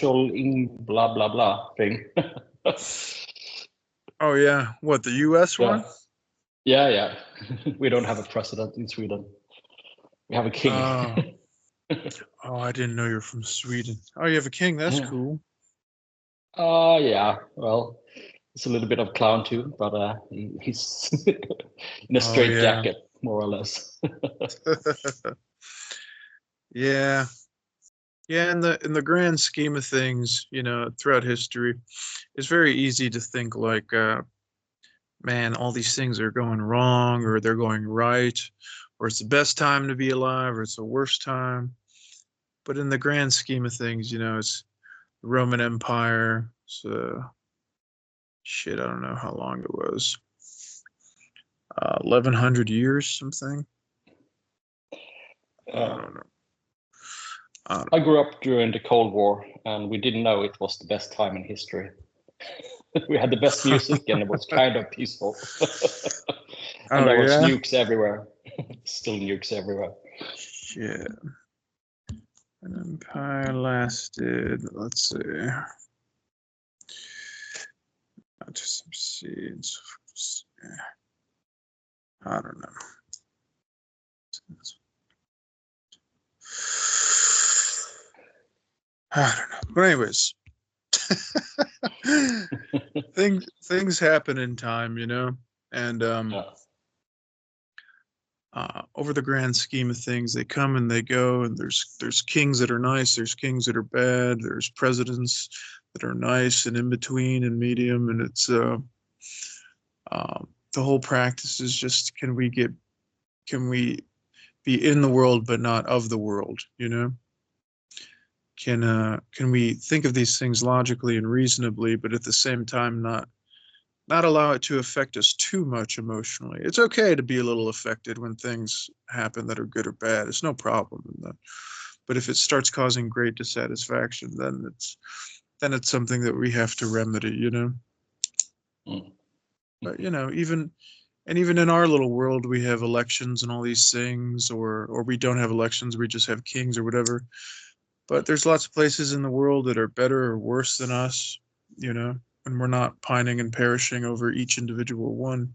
in blah blah blah thing. Oh yeah, what, the U.S. Yeah, one? yeah. We don't have a president in Sweden. We have a king. Oh, I didn't know you're from Sweden. Oh, you have a king. That's cool. Yeah. Well, it's a little bit of clown too, but he's in a straight jacket, more or less. Yeah. Yeah, in the grand scheme of things, throughout history, it's very easy to think like, man, all these things are going wrong or they're going right, or it's the best time to be alive or it's the worst time. But in the grand scheme of things, it's the Roman Empire. So shit, I don't know how long it was. 1100 years, something. I don't know. I grew up during the Cold War, and we didn't know it was the best time in history. We had the best music, and it was kind of peaceful. And there was nukes everywhere. Still nukes everywhere. Shit. An empire lasted, let's see. Just some seeds. I don't know. I don't know. But anyways, things happen in time, and over the grand scheme of things, they come and they go, and there's kings that are nice, there's kings that are bad, there's presidents that are nice and in between and medium, and it's the whole practice is just can we be in the world but not of the world, Can we think of these things logically and reasonably, but at the same time not allow it to affect us too much emotionally? It's okay to be a little affected when things happen that are good or bad. It's no problem in that. But if it starts causing great dissatisfaction, then it's something that we have to remedy, But even in our little world, we have elections and all these things, or we don't have elections, we just have kings or whatever. But there's lots of places in the world that are better or worse than us, and we're not pining and perishing over each individual one,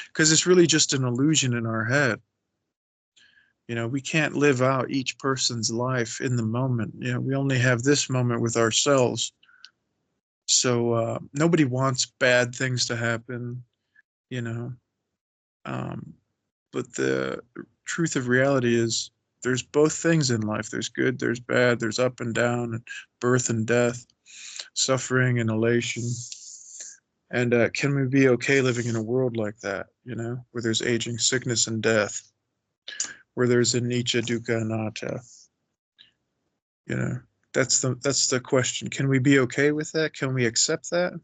because it's really just an illusion in our head. We can't live out each person's life in the moment. We only have this moment with ourselves. So nobody wants bad things to happen, but the truth of reality is there's both things in life. There's good, there's bad, there's up and down, and birth and death, suffering and elation. And can we be okay living in a world like that, where there's aging, sickness, and death, where there's anicca, dukkha, anatta? That's the question. Can we be okay with that? Can we accept that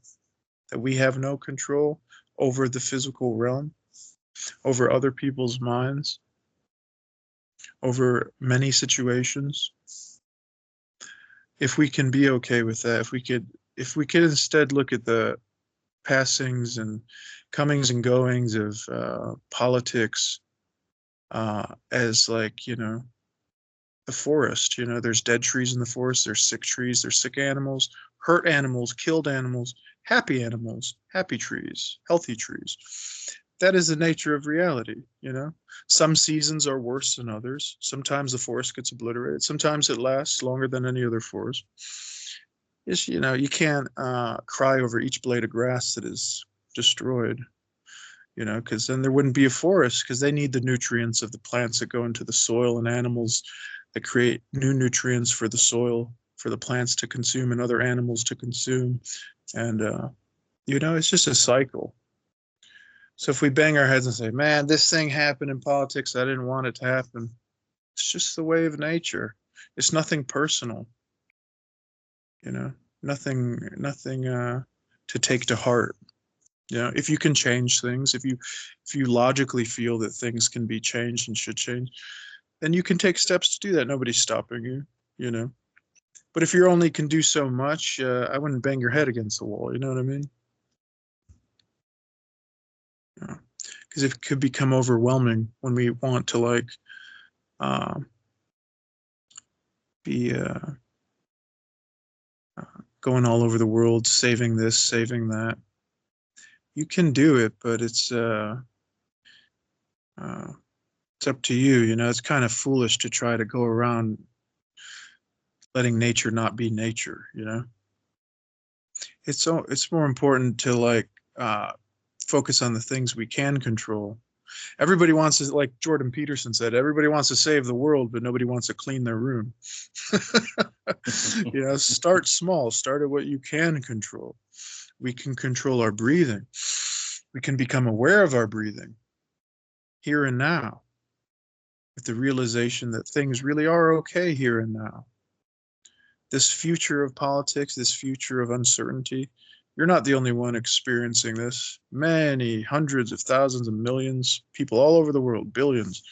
we have no control over the physical realm, over other people's minds, over many situations? If we can be okay with that, if we could instead look at the passings and comings and goings of politics as like, the forest, there's dead trees in the forest, there's sick trees, there's sick animals, hurt animals, killed animals, happy trees, healthy trees. That is the nature of reality, Some seasons are worse than others. Sometimes the forest gets obliterated. Sometimes it lasts longer than any other forest. It's, you can't cry over each blade of grass that is destroyed, because then there wouldn't be a forest, because they need the nutrients of the plants that go into the soil and animals that create new nutrients for the soil, for the plants to consume and other animals to consume. And, it's just a cycle. So if we bang our heads and say, man, this thing happened in politics, I didn't want it to happen. It's just the way of nature. It's nothing personal, nothing to take to heart. If you can change things, if you logically feel that things can be changed and should change, then you can take steps to do that. Nobody's stopping you, But if you only can do so much, I wouldn't bang your head against the wall. You know what I mean? Because it could become overwhelming when we want to be going all over the world, saving this, saving that. You can do it, but it's up to you. You know, it's kind of foolish to try to go around letting nature not be nature. You know, it's more important to like focus on the things we can control. Everybody wants to, like Jordan Peterson said, everybody wants to save the world, but nobody wants to clean their room. You know, start small. Start at what you can control. We can control our breathing. We can become aware of our breathing here and now, with the realization that things really are okay here and now. This future of politics, this future of uncertainty, you're not the only one experiencing this. Many hundreds of thousands of millions, people all over the world, billions,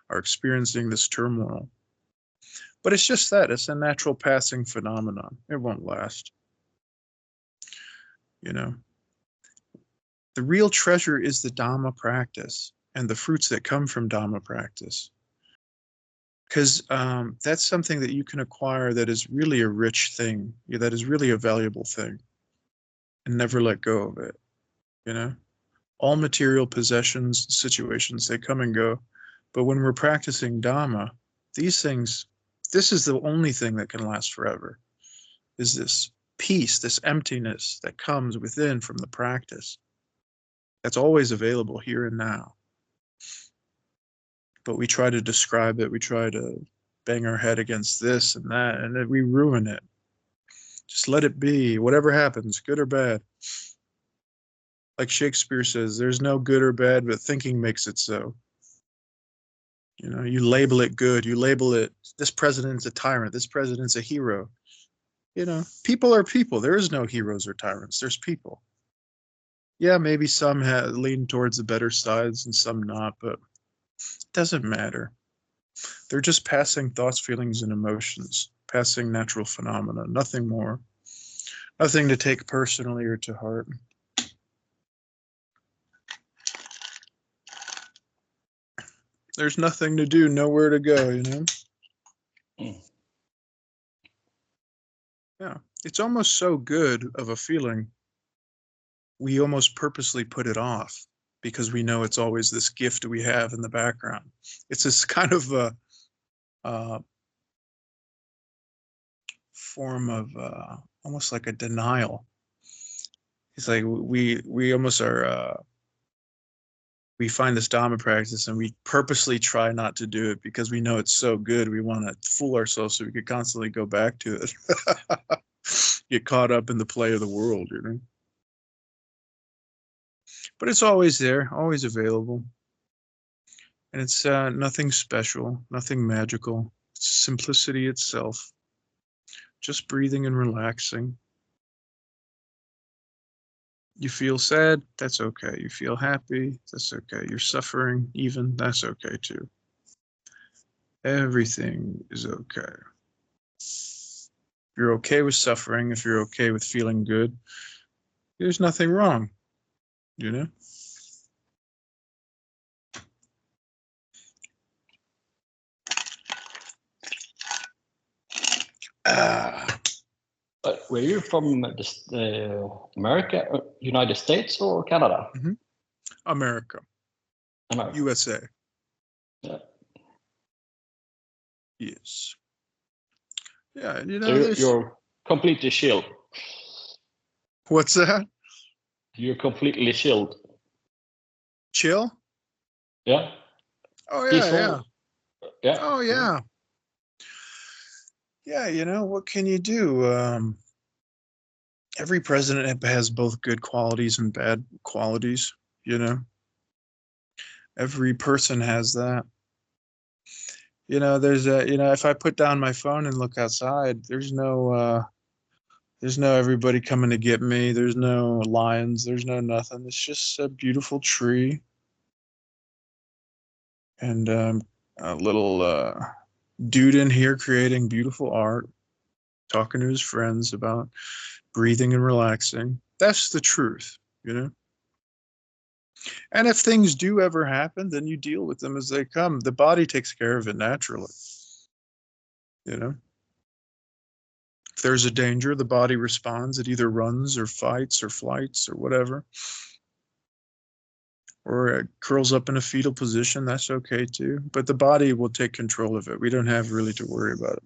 are experiencing this turmoil. But it's just that, it's a natural passing phenomenon. It won't last. You know, the real treasure is the Dhamma practice and the fruits that come from Dhamma practice. Because that's something that you can acquire that is really a rich thing, that is really a valuable thing, and never let go of it. You know, all material possessions, situations, they come and go. But when we're practicing Dhamma, these things, this is the only thing that can last forever, is this peace, this emptiness that comes within from the practice. That's always available here and now. But we try to describe it, we try to bang our head against this and that, and then we ruin it. Just let it be, whatever happens, good or bad. Like Shakespeare says, there's no good or bad, but thinking makes it so. You know, you label it good, you label it, this president's a tyrant, this president's a hero. You know, people are people. There is no heroes or tyrants, there's people. Yeah, maybe some lean towards the better sides and some not, but it doesn't matter. They're just passing thoughts, feelings, and emotions, passing natural phenomena, nothing more. Nothing to take personally or to heart. There's nothing to do, nowhere to go, you know? Yeah, it's almost so good of a feeling, we almost purposely put it off because we know it's always this gift we have in the background. It's this kind of a form of almost like a denial. It's like we almost are, we find this Dhamma practice and we purposely try not to do it because we know it's so good. We want to fool ourselves so we could constantly go back to it. Get caught up in the play of the world, you know. But it's always there, always available. And it's nothing special, nothing magical. It's simplicity itself. Just breathing and relaxing. You feel sad, that's okay. You feel happy, that's okay. You're suffering, even, that's okay too. Everything is okay. If you're okay with suffering, if you're okay with feeling good, there's nothing wrong, you know? Were you from America, United States, or Canada? Mm-hmm. America. USA. Yeah. Yes. Yeah, you know, so you're completely chilled. What's that? You're completely chilled. Chill? Yeah. Oh yeah, Peaceful. yeah. Yeah. Oh yeah. Yeah, you know, what can you do? Every president has both good qualities and bad qualities, you know. Every person has that. You know, there's a, you know, if I put down my phone and look outside, there's no everybody coming to get me. There's no lions, there's no nothing. It's just a beautiful tree and a little dude in here creating beautiful art, talking to his friends about breathing and relaxing. That's the truth, you know. And if things do ever happen, then you deal with them as they come. The body takes care of it naturally, you know. If there's a danger, the body responds. It either runs or fights or flights or whatever. Or it curls up in a fetal position. That's okay too. But the body will take control of it. We don't have really to worry about it.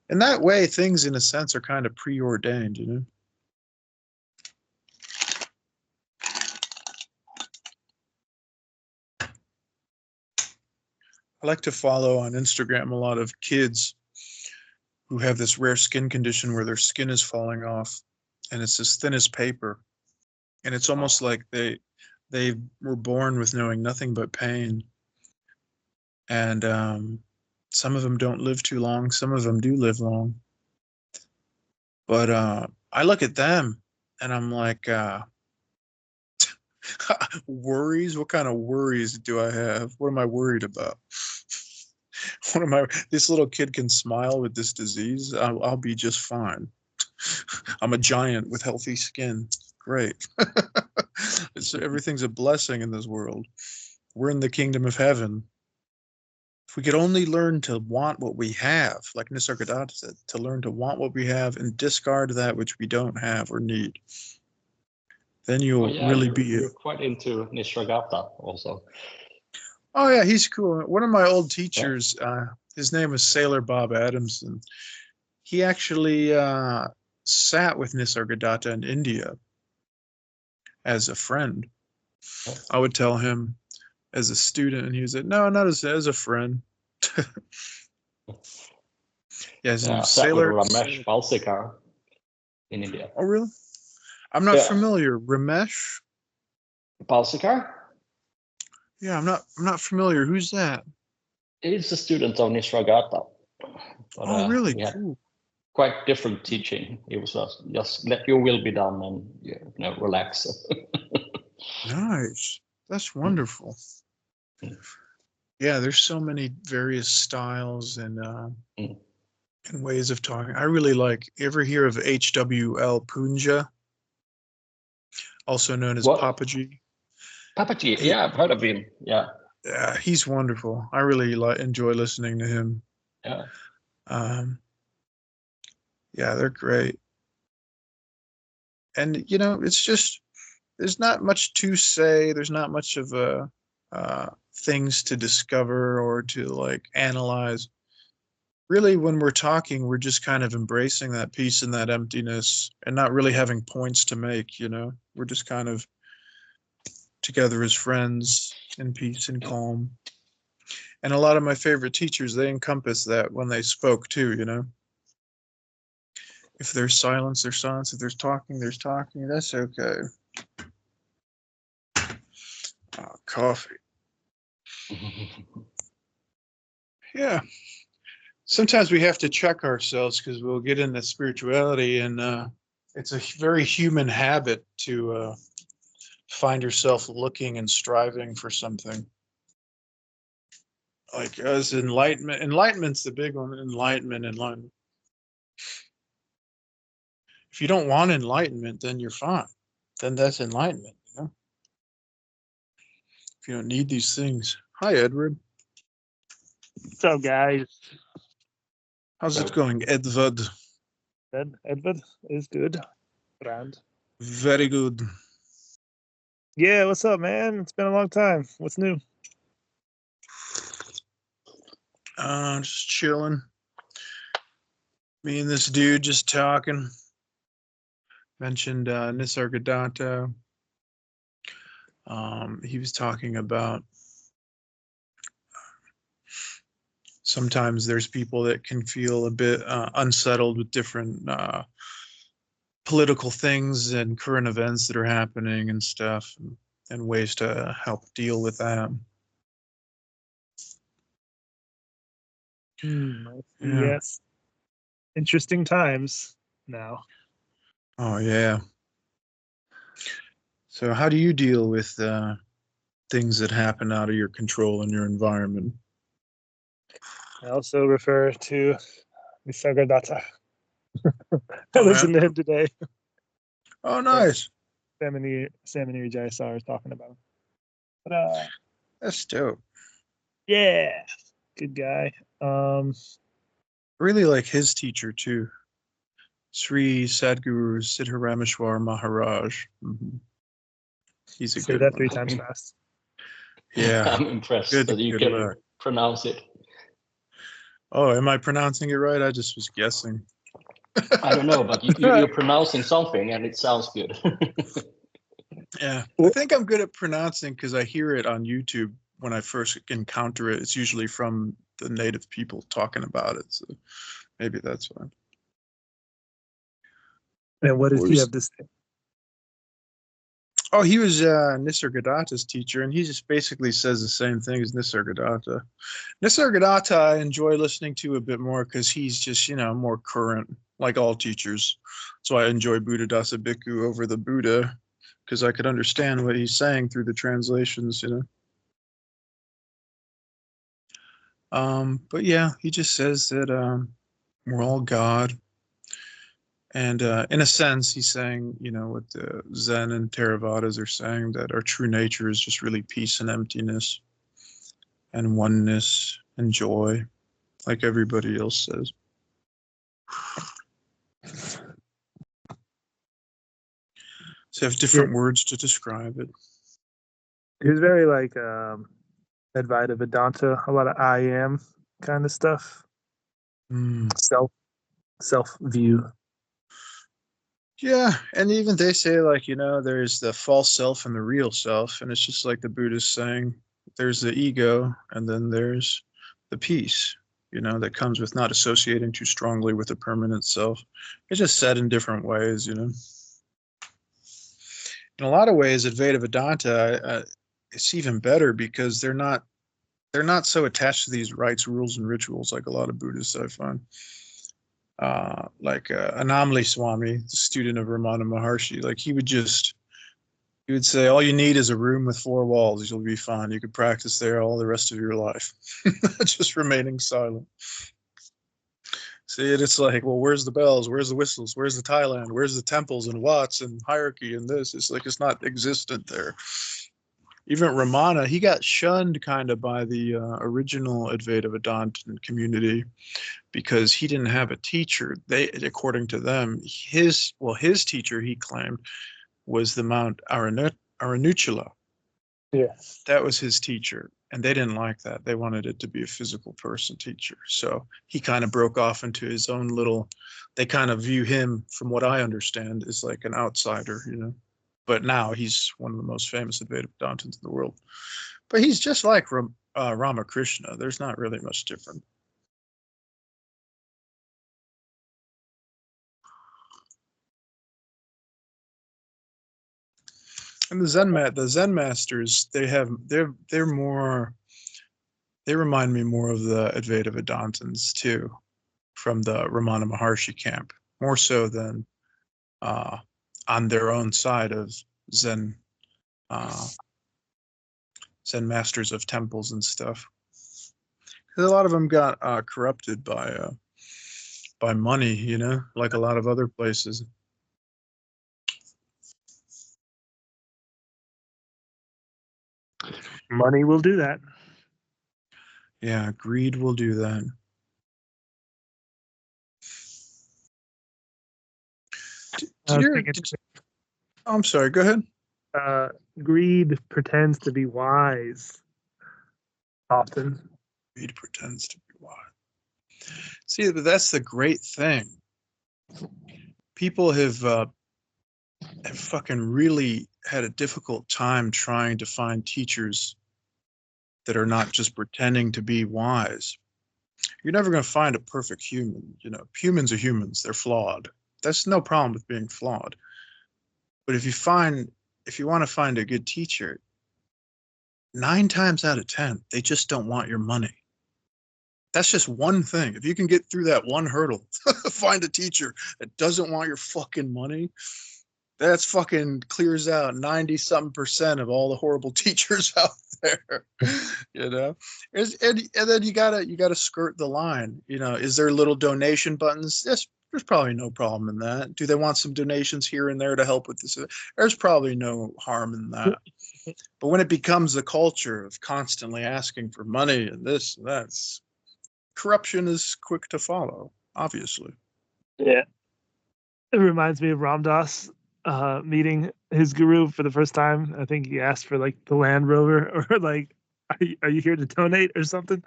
In that way, things in a sense are kind of preordained, you know? I like to follow on Instagram a lot of kids who have this rare skin condition where their skin is falling off and it's as thin as paper. And it's almost like they were born with knowing nothing but pain. And some of them don't live too long. Some of them do live long. But I look at them and I'm like, worries? What kind of worries do I have? What am I worried about? This little kid can smile with this disease. I'll be just fine. I'm a giant with healthy skin. Great. Everything's a blessing in this world. We're in the kingdom of heaven. If we could only learn to want what we have, like Nisargadatta said, to learn to want what we have and discard that which we don't have or need, then you'll really be it. You're quite into Nisargadatta also. Oh yeah, he's cool. One of my old teachers, his name was Sailor Bob Adamson. He actually sat with Nisargadatta in India as a friend. I would tell him as a student, and he was like, "No, not as a friend." Sailor Ramesh Balsekar in India. Oh, really? I'm not familiar. Ramesh Balsekar? Yeah, I'm not familiar. Who's that? He's a student of Nisargadatta. Oh, really? Cool. Quite different teaching. It was just let your will be done and relax. Nice. That's wonderful. Yeah, there's so many various styles and ways of talking. I really like. Ever hear of H.W.L. Punja, also known as Papaji? Papaji, yeah, I've heard of him. Yeah. Yeah, he's wonderful. I really enjoy listening to him. Yeah. Yeah, they're great. And it's just there's not much to say. There's not much of things to discover or to analyze. Really, when we're talking, we're just kind of embracing that peace and that emptiness and not really having points to make, We're just kind of together as friends in peace and calm. And a lot of my favorite teachers, they encompass that when they spoke too, If there's silence, there's silence. If there's talking, there's talking. That's okay. Coffee. Yeah. Sometimes we have to check ourselves because we'll get into spirituality and it's a very human habit to find yourself looking and striving for something. Like as enlightenment. Enlightenment's the big one. Enlightenment. If you don't want enlightenment, then you're fine. Then that's enlightenment, If you don't need these things. Hi, Edward. What's up, guys? How's it going, Edward? Edward is good. Brand. Very good. Yeah, what's up, man? It's been a long time. What's new? Just chilling. Me and this dude just talking. Mentioned Nisargadatta. He was talking about sometimes there's people that can feel a bit unsettled with different political things and current events that are happening and stuff, and ways to help deal with that. Yes. Interesting times now. Oh, yeah. So how do you deal with things that happen out of your control in your environment? I also refer to Nisargadatta. I listened to him today. Oh, nice. Samanir Jayasar is talking about him. But, that's dope. Yeah, good guy. Really like his teacher too. Sri Sadguru Siddharameshwar Maharaj. He's a Say good that one. 3 times fast. Yeah. I'm impressed Good, that you good can luck. pronounce it. Oh, am I pronouncing it right? I just was guessing. I don't know, but you're pronouncing something and it sounds good. Yeah, I think I'm good at pronouncing because I hear it on YouTube when I first encounter it. It's usually from the native people talking about it, so maybe that's why. And what does he have to say? Oh, he was Nisargadatta's teacher, and he just basically says the same thing as Nisargadatta. Nisargadatta I enjoy listening to a bit more because he's just, more current, like all teachers. So I enjoy Buddhadasa Bhikkhu over the Buddha because I could understand what he's saying through the translations, But yeah, he just says that we're all God. And in a sense, he's saying, what the Zen and Theravadas are saying, that our true nature is just really peace and emptiness and oneness and joy, like everybody else says. So have different words to describe it. He's very like Advaita Vedanta, a lot of I am kind of stuff. Self view. Yeah, and even they say there's the false self and the real self, and it's just like the Buddha's saying, there's the ego, and then there's the peace, that comes with not associating too strongly with the permanent self. It's just said in different ways, In a lot of ways, Advaita Vedanta, it's even better because they're not so attached to these rites, rules, and rituals like a lot of Buddhists I find. Like Anamali Swami, the student of Ramana Maharshi, he would say, all you need is a room with 4 walls. You'll be fine. You could practice there all the rest of your life. Just remaining silent. See, it's like, well, where's the bells? Where's the whistles? Where's the Thailand? Where's the temples and Watts and hierarchy and this? It's like it's not existent there. Even Ramana, he got shunned kind of by the original Advaita Vedantan community because he didn't have a teacher. According to them, his teacher, he claimed, was the Mount Aranuchala. Yeah. That was his teacher, and they didn't like that. They wanted it to be a physical person teacher. So he kind of broke off into his own little, they kind of view him, from what I understand, as like an outsider, But now he's one of the most famous Advaita Vedantins in the world. But he's just like Ramakrishna. There's not really much different. And the Zen masters, they're more, they remind me more of the Advaita Vedantins too, from the Ramana Maharshi camp, more so than on their own side of Zen masters of temples and stuff. Because a lot of them got corrupted by money, like a lot of other places. Money will do that. Yeah, greed will do that. I'm sorry, go ahead. Greed pretends to be wise. Often. Greed pretends to be wise. See, but that's the great thing. People have fucking really had a difficult time trying to find teachers that are not just pretending to be wise. You're never going to find a perfect human. Humans are humans. They're flawed. That's no problem with being flawed. But if you want to find a good teacher, 9 times out of 10, they just don't want your money. That's just one thing. If you can get through that one hurdle, find a teacher that doesn't want your fucking money, that's fucking clears out 90-something% of all the horrible teachers out there. And then you gotta skirt the line. Is there little donation buttons? Yes, there's probably no problem in that. Do they want some donations here and there to help with this? There's probably no harm in that. But when it becomes the culture of constantly asking for money and this and that's, corruption is quick to follow, obviously. Yeah. It reminds me of Ram Dass meeting his guru for the first time. I think he asked for like the Land Rover or like, are you here to donate or something?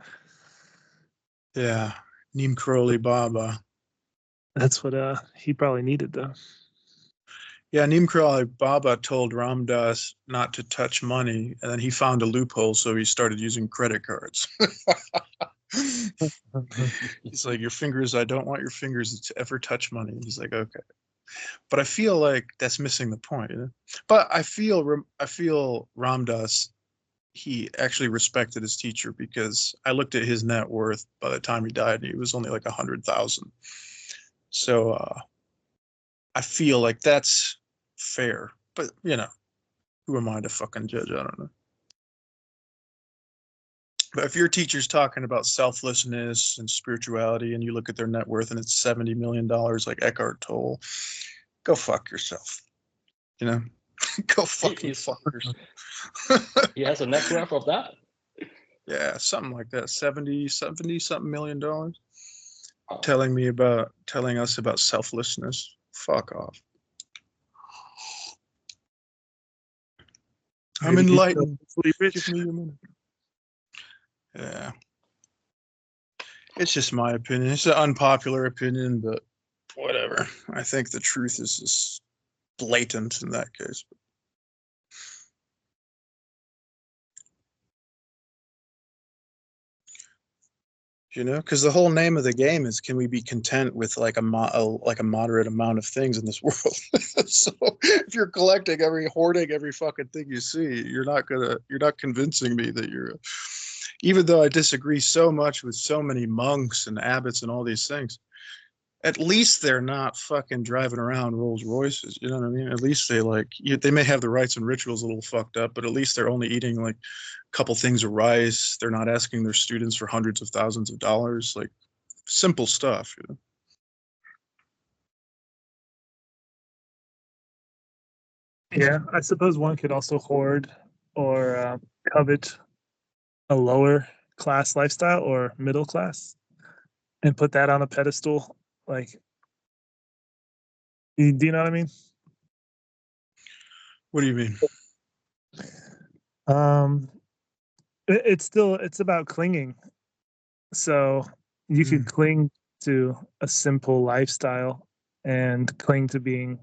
Yeah, Neem Karoli Baba. That's what he probably needed though. Yeah, Neem Karoli Baba told Ram Dass not to touch money, and then he found a loophole, so he started using credit cards. He's like, your fingers, I don't want your fingers to ever touch money. He's like, okay. But I feel like that's missing the point. You know? But I feel Ram Dass, he actually respected his teacher, because I looked at his net worth by the time he died, and he was only like 100,000. So I feel like that's fair. But you know, who am I to fucking judge? I don't know. But if your teacher's talking about selflessness and spirituality, and you look at their net worth and it's $70 million, like Eckhart Tolle, go fuck yourself. You know, go fucking fuck yourself. He has a net worth of that? Yeah, something like that. 70 something million dollars. Telling us about selflessness. Fuck off. I'm enlightened. Give me your money. Yeah. It's just my opinion. It's an unpopular opinion, but whatever. I think the truth is just blatant in that case. You know, because the whole name of the game is, can we be content with like a moderate amount of things in this world? So if you're hoarding every fucking thing you see, you're not convincing me that you're. Even though I disagree so much with so many monks and abbots and all these things, at least they're not fucking driving around Rolls Royces. You know what I mean? At least they may have the rites and rituals a little fucked up, but at least they're only eating like a couple things of rice. They're not asking their students for hundreds of thousands of dollars. Like simple stuff, you know? Yeah, I suppose one could also hoard or covet a lower class lifestyle or middle class and put that on a pedestal. Like, do you know what I mean? What do you mean? It's about clinging. So you could cling to a simple lifestyle and cling to being,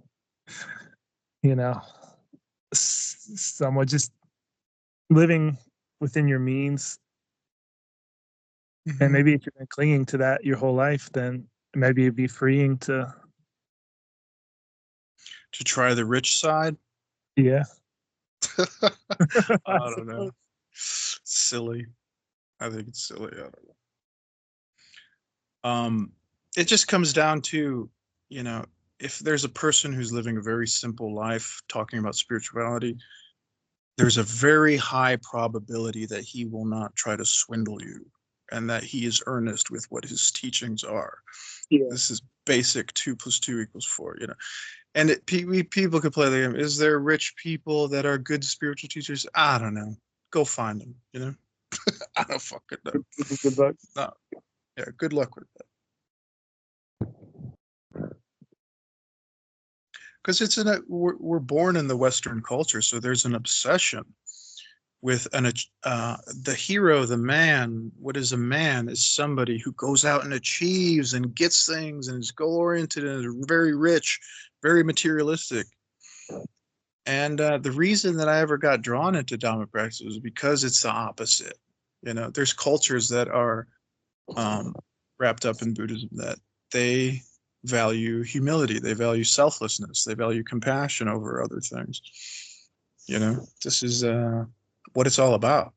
you know, somewhat just living within your means. And maybe if you've been clinging to that your whole life, then maybe it'd be freeing to try the rich side. Yeah. I don't know. Silly. I think it's silly. I don't know. It just comes down to, you know, if there's a person who's living a very simple life talking about spirituality, there's a very high probability that he will not try to swindle you, and that he is earnest with what his teachings are. Yeah. This is basic 2 + 2 = 4, you know. And people could play the game. Is there rich people that are good spiritual teachers? I don't know. Go find them, you know. I don't fucking know. Good luck. No. Yeah, good luck with that. Because we're born in the Western culture, so there's an obsession with the hero, the man. What is a man? Is somebody who goes out and achieves and gets things and is goal-oriented and is very rich, very materialistic. And the reason that I ever got drawn into Dhamma practice was because it's the opposite. You know, there's cultures that are wrapped up in Buddhism that they value humility, they value selflessness, they value compassion over other things. You know, this is what it's all about.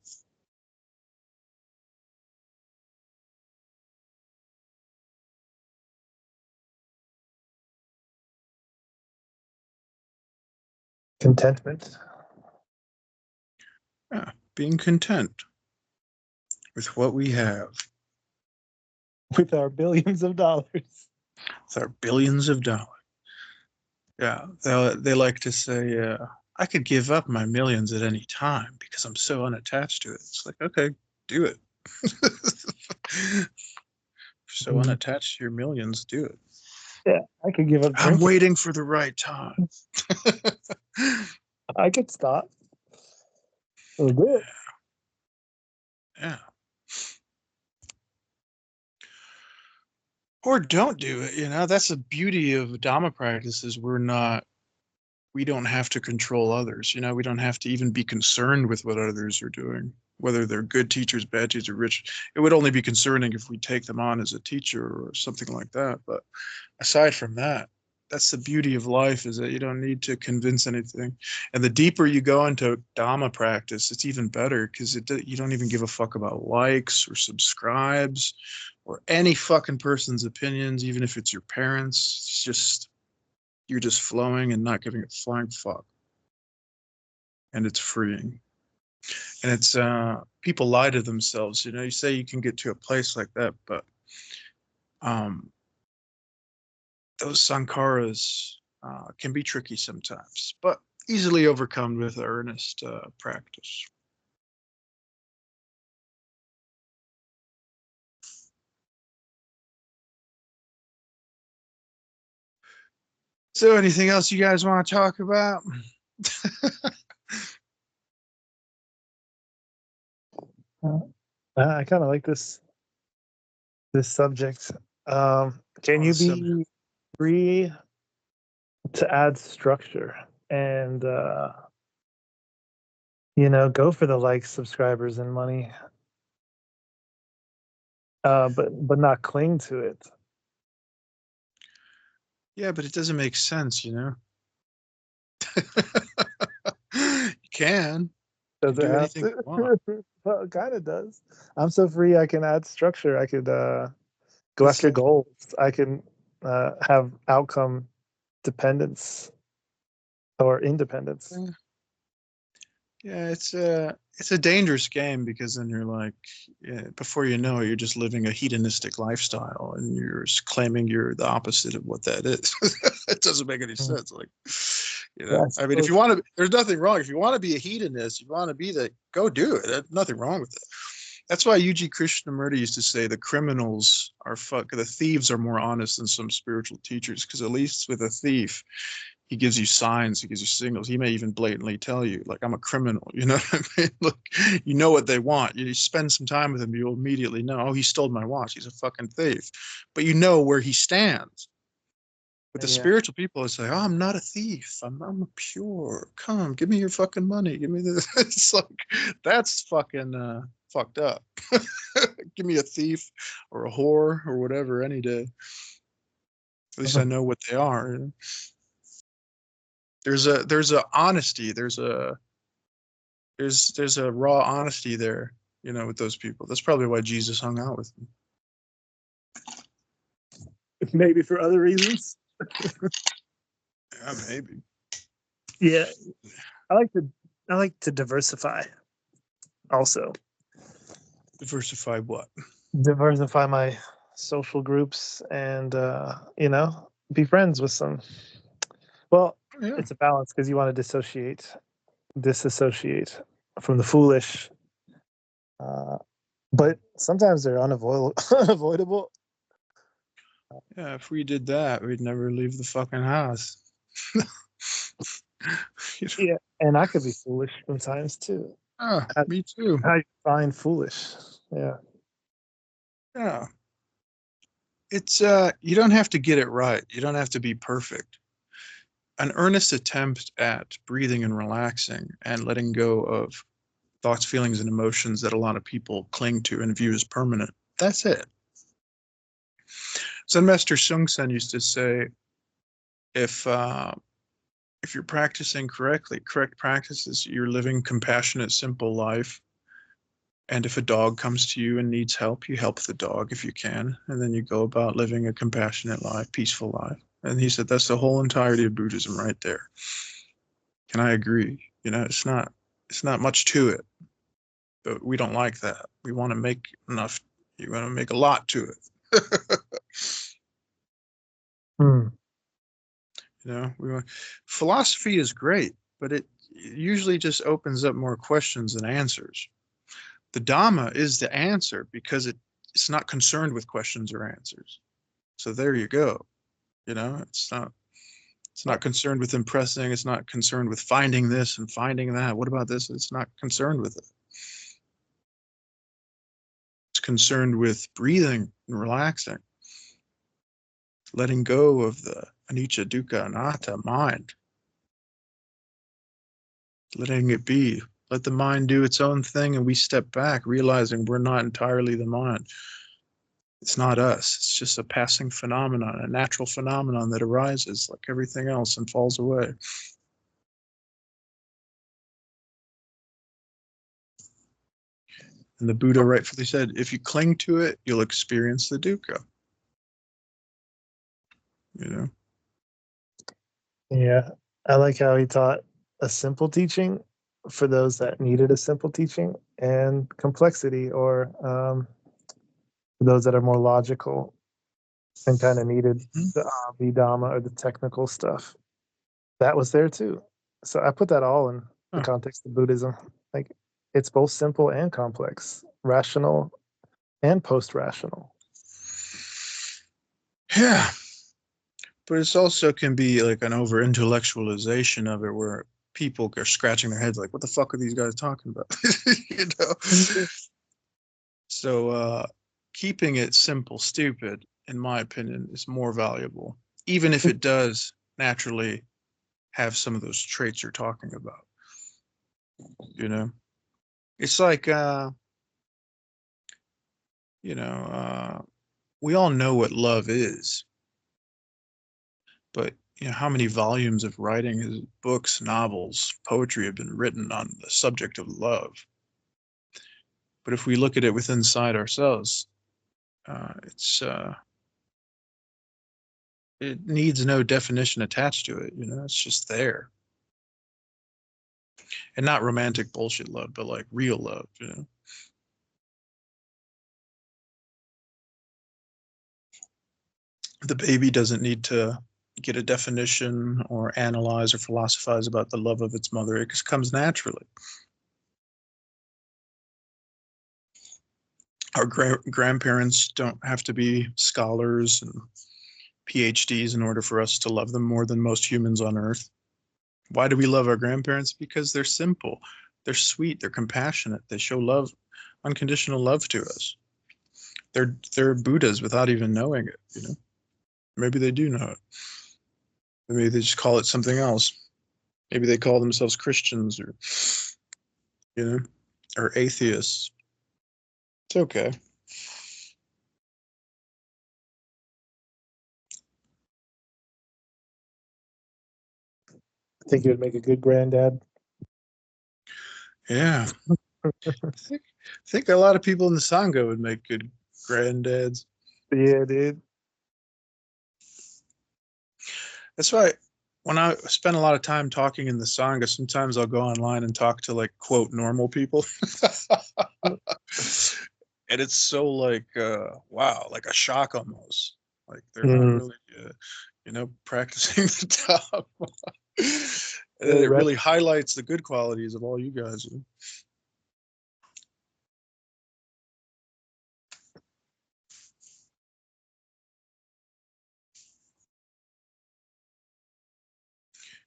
Contentment. Yeah, being content with what we have. With our billions of dollars. With our billions of dollars. Yeah, they like to say, I could give up my millions at any time because I'm so unattached to it. It's like, okay, do it. So unattached to your millions, do it. Yeah, I could give up I'm drinking. waiting for the right time. I could stop. We'll do it. Yeah. Or don't do it, That's the beauty of Dhamma practices. We don't have to control others. We don't have to even be concerned with what others are doing, whether they're good teachers, bad teachers, rich. It would only be concerning if we take them on as a teacher or something like that. But aside from that, that's the beauty of life, is that you don't need to convince anything. And the deeper you go into Dhamma practice, it's even better, because you don't even give a fuck about likes or subscribes or any fucking person's opinions, even if it's your parents. It's just, you're just flowing and not giving a flying fuck. And it's freeing. And it's, people lie to themselves. You say you can get to a place like that, but those sankharas can be tricky sometimes, but easily overcome with earnest practice. So anything else you guys want to talk about? I kind of like this subject. Can you be free to add structure and go for the likes, subscribers, and money, but not cling to it? Yeah, but it doesn't make sense, You can. Does it do have anything to? you want. Well, it kind of does. I'm so free. I can add structure. I could go It's after like, goals. I can have outcome dependence or independence. yeah, it's a dangerous game, because then you're like, before you know it, you're just living a hedonistic lifestyle, and you're claiming you're the opposite of what that is. It doesn't make any sense. Like, I mean, if you want to, there's nothing wrong. If you want to be a hedonist, you want to be go do it. There's nothing wrong with it. That's why U.G. Krishnamurti used to say the criminals are the thieves are more honest than some spiritual teachers, because at least with a thief, he gives you signs, he gives you signals. He may even blatantly tell you, like, I'm a criminal. You know what I mean? Look, you know what they want. You spend some time with him, you'll immediately know, oh, he stole my watch. He's a fucking thief. But you know where he stands. With the spiritual people, it's like, oh, I'm not a thief. I'm pure. Come, give me your fucking money. Give me this. It's like, that's fucking fucked up. Give me a thief or a whore or whatever any day. At least I know what they are. There's a honesty. There's a raw honesty there, with those people. That's probably why Jesus hung out with them. Maybe for other reasons. Yeah, maybe. Yeah, I like to diversify. Also, diversify what? Diversify my social groups and be friends with some. Well, it's a balance, because you want to disassociate from the foolish, but sometimes they're unavoidable. Yeah, if we did that, we'd never leave the fucking house. Yeah, and I could be foolish sometimes too. Me too. I find foolish. Yeah. Yeah. It's you don't have to get it right. You don't have to be perfect. An earnest attempt at breathing and relaxing and letting go of thoughts, feelings, and emotions that a lot of people cling to and view as permanent. That's it. Zen Master Sung Sen used to say, if you're practicing correctly, correct practices, you're living compassionate, simple life. And if a dog comes to you and needs help, you help the dog if you can. And then you go about living a compassionate life, peaceful life. And he said that's the whole entirety of Buddhism right there. And I agree. It's not much to it. But we don't like that. We want to make enough. You want to make a lot to it. Philosophy is great, but it usually just opens up more questions than answers. The Dhamma is the answer, because it's not concerned with questions or answers. So there you go. It's not concerned with impressing. It's not concerned with finding this and finding that. What about this? It's not concerned with it. It's concerned with breathing and relaxing, letting go of the anicca, dukkha, anatta mind, letting it be. Let the mind do its own thing, and we step back, realizing we're not entirely the mind. It's not us. It's just a passing phenomenon, a natural phenomenon that arises like everything else and falls away. And the Buddha rightfully said, if you cling to it, you'll experience the dukkha. Yeah, I like how he taught a simple teaching for those that needed a simple teaching, and complexity, or for those that are more logical and kind of needed the Dhamma or the technical stuff. That was there too. So I put that all in the context of Buddhism. Like, it's both simple and complex, rational and post-rational. Yeah. But it's also can be like an over-intellectualization of it, where people are scratching their heads like, what the fuck are these guys talking about? So keeping it simple, stupid, in my opinion, is more valuable, even if it does naturally have some of those traits you're talking about. It's like, we all know what love is, but how many volumes of writing, books, novels, poetry have been written on the subject of love? But if we look at it within inside ourselves, it needs no definition attached to it. It's just there. And not romantic bullshit love, but like real love. The baby doesn't need to get a definition or analyze or philosophize about the love of its mother. It just comes naturally. Our grandparents don't have to be scholars and PhDs in order for us to love them more than most humans on earth. Why do we love our grandparents? Because they're simple, they're sweet, they're compassionate, they show love, unconditional love to us. They're Buddhas without even knowing it. Maybe they do know it. Maybe they just call it something else. Maybe they call themselves Christians, or or atheists. It's okay. I think you would make a good granddad. Yeah. I think a lot of people in the Sangha would make good granddads. Yeah, dude. That's why when I spend a lot of time talking in the Sangha, sometimes I'll go online and talk to like, quote, normal people. And it's so like, wow, like a shock almost. Like they're not really, practicing the Dhamma. And then it really highlights the good qualities of all you guys.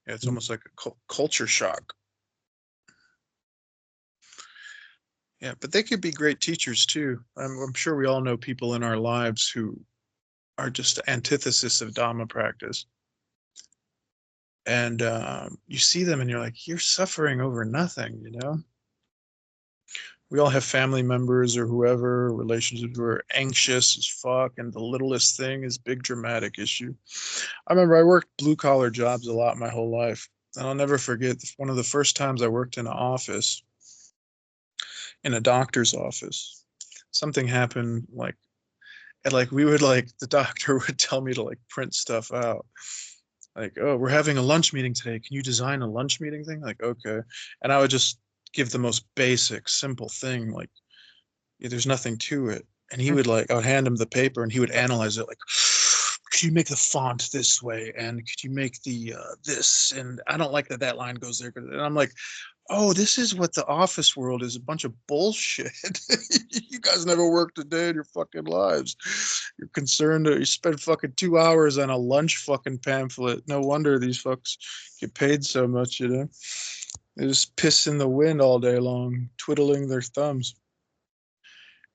Yeah, it's almost like a culture shock. Yeah, but they could be great teachers too. I'm sure we all know people in our lives who are just the antithesis of Dhamma practice. And you see them and you're like, you're suffering over nothing, We all have family members or whoever, relationships who are anxious as fuck, and the littlest thing is big dramatic issue. I remember I worked blue-collar jobs a lot my whole life. And I'll never forget one of the first times I worked in an office, in a doctor's office. Something happened, we would the doctor would tell me to print stuff out. Like, oh, we're having a lunch meeting today. Can you design a lunch meeting thing? Like, okay. And I would just give the most basic, simple thing. There's nothing to it. And he would I would hand him the paper and he would analyze it could you make the font this way? And could you make the this? And I don't like that line goes there. And I'm like, oh, this is what the office world is, a bunch of bullshit. You guys never worked a day in your fucking lives. You're concerned that you spend fucking 2 hours on a lunch fucking pamphlet. No wonder these fucks get paid so much, you know? They just piss in the wind all day long, twiddling their thumbs.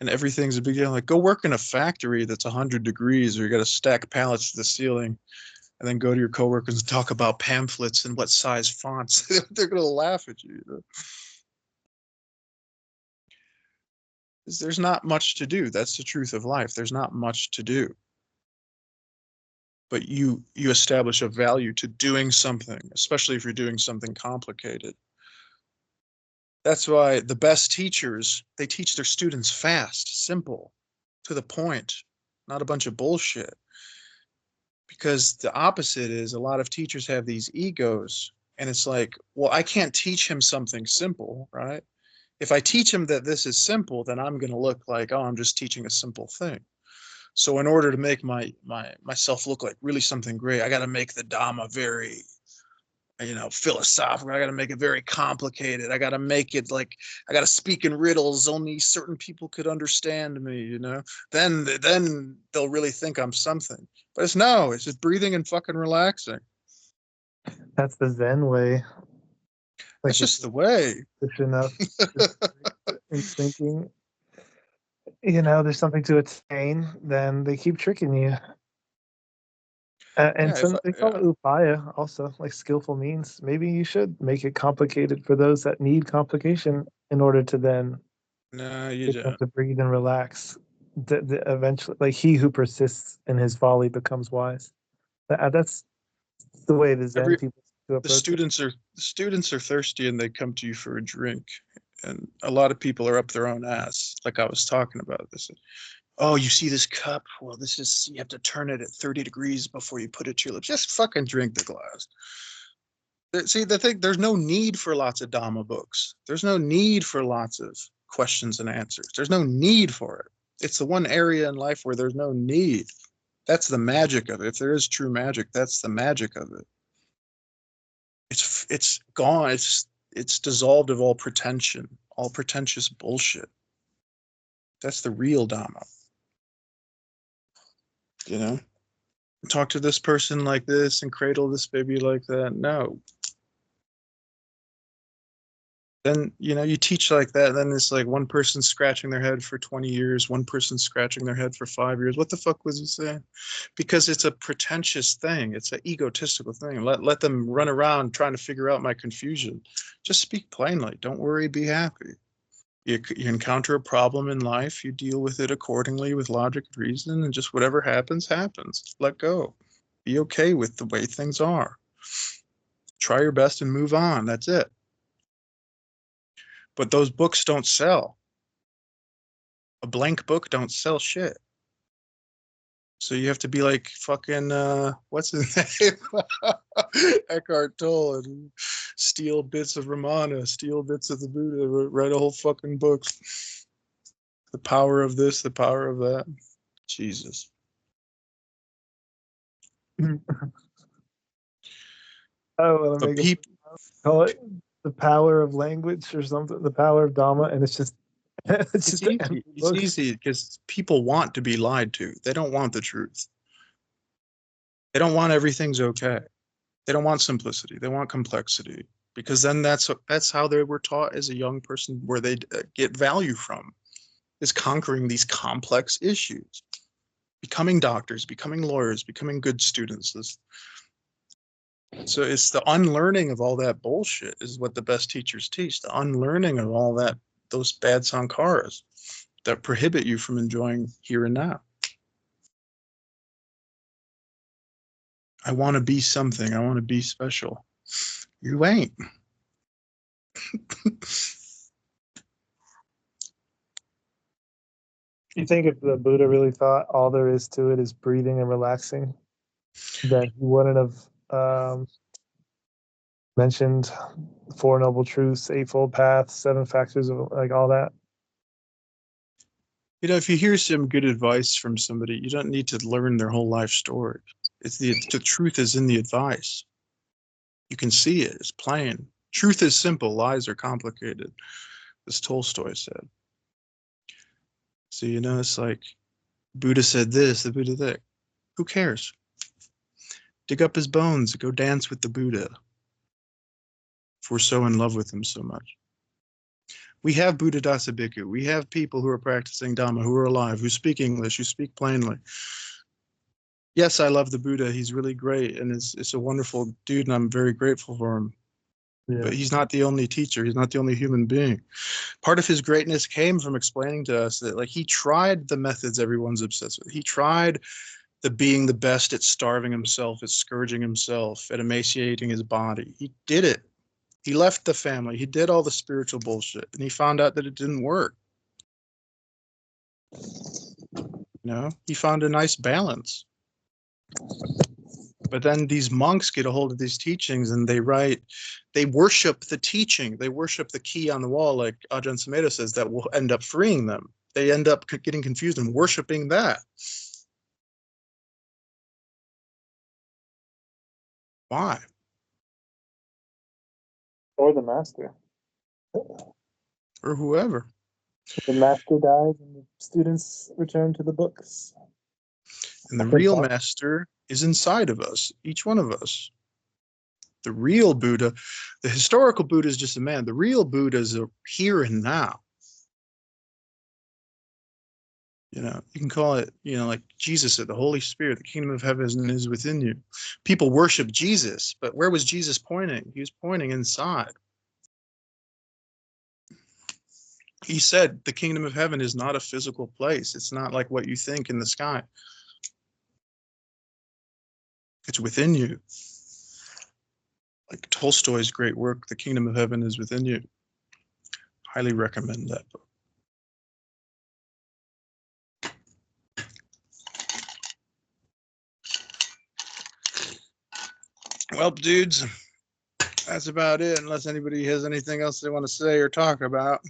And everything's a big deal. Like, go work in a factory that's 100 degrees, or you got to stack pallets to the ceiling, and then go to your coworkers and talk about pamphlets and what size fonts. They're going to laugh at you. You know? There's not much to do. That's the truth of life. There's not much to do. But you establish a value to doing something, especially if you're doing something complicated. That's why the best teachers, they teach their students fast, simple, to the point, not a bunch of bullshit. Because the opposite is a lot of teachers have these egos, and it's like, well, I can't teach him something simple, right? If I teach him that this is simple, then I'm going to look like, oh, I'm just teaching a simple thing. So in order to make myself look like really something great, I got to make the Dhamma very, philosophical. I got to make it very complicated. I got to make it like, I got to speak in riddles. Only certain people could understand me, you know? Then they'll really think I'm something. But it's just breathing and fucking relaxing. That's the Zen way. That's just the way. Enough in thinking, there's something to attain, then they keep tricking you. And they call it upaya also, like skillful means. Maybe you should make it complicated for those that need complication in order to then get them to breathe and relax. Eventually, like he who persists in his folly becomes wise. That's the way the Zen people approach the students are thirsty and they come to you for a drink, and a lot of people are up their own ass. Like I was talking about this. Oh, you see this cup? Well, you have to turn it at 30 degrees before you put it to your lips. Just fucking drink the glass. See, there's no need for lots of Dhamma books. There's no need for lots of questions and answers. There's no need for it. It's the one area in life where there's no need. That's the magic of it. If there is true magic, that's the magic of it. It's gone. It's dissolved of all pretension, all pretentious bullshit. That's the real Dhamma. You know, talk to this person like this and cradle this baby like that. No. Then, you teach like that. Then it's like one person scratching their head for 20 years, one person scratching their head for 5 years. What the fuck was he saying? Because it's a pretentious thing. It's an egotistical thing. Let them run around trying to figure out my confusion. Just speak plainly. Don't worry. Be happy. You encounter a problem in life, you deal with it accordingly with logic and reason, and just whatever happens, happens. Let go. Be okay with the way things are. Try your best and move on. That's it. But those books don't sell. A blank book don't sell shit. So you have to be like fucking, what's his name? Eckhart Tolle, and steal bits of Ramana, steal bits of the Buddha, write a whole fucking book. The power of this, the power of that. Jesus. Call it the power of language or something, the power of Dhamma, and it's just it's easy because people want to be lied to. They don't want the truth. They don't want everything's okay. They don't want simplicity. They want complexity, because then that's how they were taught as a young person, where they get value from, is conquering these complex issues, becoming doctors, becoming lawyers, becoming good students. So it's the unlearning of all that bullshit is what the best teachers teach. The unlearning of all that, those bad sankharas that prohibit you from enjoying here and now. I want to be something. I want to be special. You ain't. You think if the Buddha really thought all there is to it is breathing and relaxing, that he wouldn't have mentioned Four Noble Truths, Eightfold Paths, 7 Factors of like all that? You know, if you hear some good advice from somebody, you don't need to learn their whole life story. It's the truth is in the advice. You can see it. It's plain. Truth is simple. Lies are complicated, as Tolstoy said. So, you know, it's like Buddha said this, the Buddha that. Who cares? Dig up his bones. Go dance with the Buddha. If we're so in love with him so much. We have Buddhadasa Bhikkhu. We have people who are practicing Dhamma, who are alive, who speak English, who speak plainly. Yes, I love the Buddha. He's really great, and it's a wonderful dude, and I'm very grateful for him. Yeah. But he's not the only teacher. He's not the only human being. Part of his greatness came from explaining to us that, like, he tried the methods everyone's obsessed with. He tried the being the best at starving himself, at scourging himself, at emaciating his body. He did it. He left the family. He did all the spiritual bullshit, and he found out that it didn't work. You know, he found a nice balance. But then these monks get a hold of these teachings and they worship the teaching. They worship the key on the wall, like Ajahn Sumedho says, that will end up freeing them. They end up getting confused and worshiping that. Why? Or the master. Or whoever. The master dies and the students return to the books. And the real master is inside of us, each one of us. The real Buddha, the historical Buddha is just a man. The real Buddha is here and now. You know, you can call it, you know, like Jesus said, the Holy Spirit, the kingdom of heaven is within you. People worship Jesus, but where was Jesus pointing? He was pointing inside. He said the kingdom of heaven is not a physical place. It's not like what you think in the sky. It's within you. Like Tolstoy's great work, The Kingdom of Heaven is Within You. Highly recommend that book. Well, dudes, that's about it, unless anybody has anything else they want to say or talk about.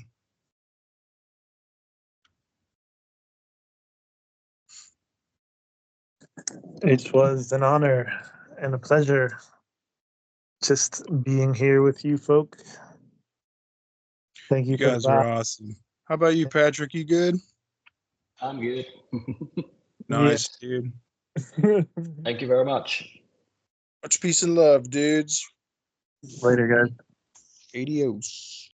It was an honor and a pleasure just being here with you folk. Thank you. You guys are awesome. How about you, Patrick? You good? I'm good. Nice, dude. Thank you very much. Much peace and love, dudes. Later, guys. Adios.